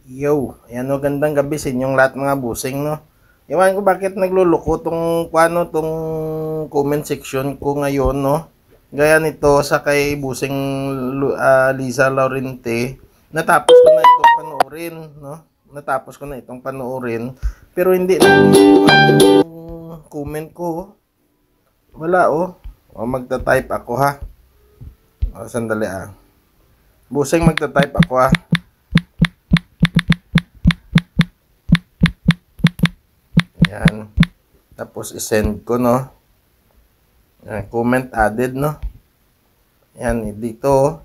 Yo, ayan o, gandang gabi sa inyong lahat mga busing, no? Ewan ko bakit nagluluko tong, tong comment section ko ngayon, no? Gaya nito sa kay busing Liza Laurente. Natapos ko na itong panoorin, no? Natapos ko na itong panoorin. Pero hindi na yung comment ko. Wala, oh. O, magta-type ako, ha? O, sandali, ah. Busing magta-type ako, ha? Yan. Tapos isend ko, no. Yan, comment added, no. Yan, dito.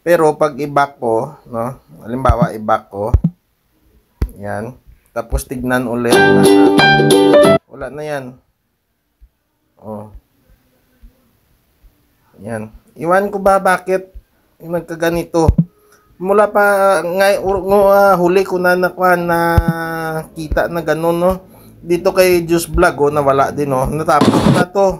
Pero pag i-back ko, no. Halimbawa, i-back ko. Yan. Tapos tignan ulit. Wala na yan. Oh. Yan. Iwan ko ba bakit nagkaganito? Mula pa huli ko na kita na ganun, no. Dito kay Juice Vlog, oh, nawala din, oh. Natapos ko na to.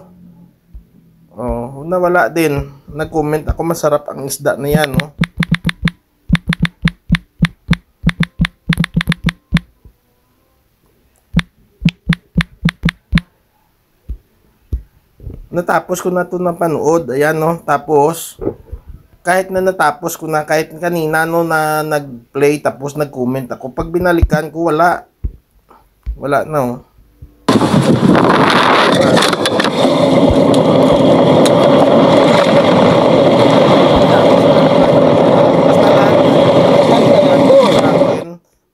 Oh, nawala din. Nag-comment ako, masarap ang isda na yan, oh. Natapos ko na to na panood. Ayan, no. Tapos, kahit na natapos ko na, kahit kanina, no, na nag-play, tapos nag-comment ako. Pag binalikan ko, wala. Wala na, oh.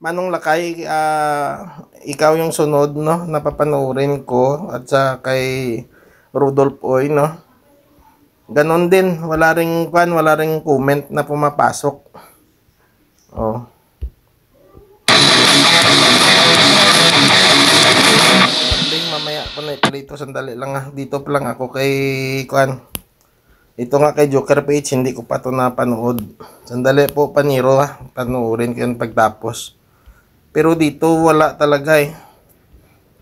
Manong Lakay, ikaw yung sunod, no, napapanoorin ko, at sa kay Rudolph Oy, no. Ganon din, wala ring comment na pumapasok. Oh. Mamaya ko na ito, sandali lang, ah. Dito pa lang ako kay ito nga kay Joker Page, hindi ko pa ito napanood. Sandali po, Paniro, ha. Panoorin ko yun pagtapos. Pero dito wala talaga, eh.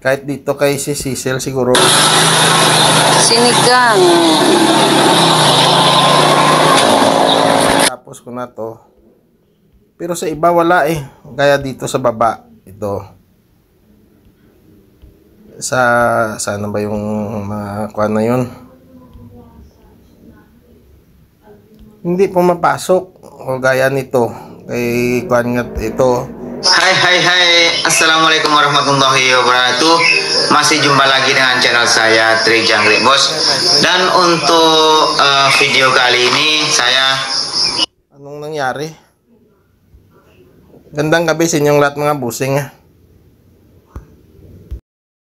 Kahit dito kay si Cecil siguro. Sinigang. Tapos ko na to. Pero sa iba wala, eh. Kaya dito sa baba, ito. Sana ba yung mga kuha na yun? Hindi pumapasok. O gaya nito. Kay kuha nga ito. Hai, Assalamualaikum warahmatullahi wabarakatuh. Masih jumpa lagi dengan channel saya Tri Jangkrik Bos. Dan untuk video kali ini saya Anong nangyari? Gandang gabi sa inyong lahat mga busing, ha.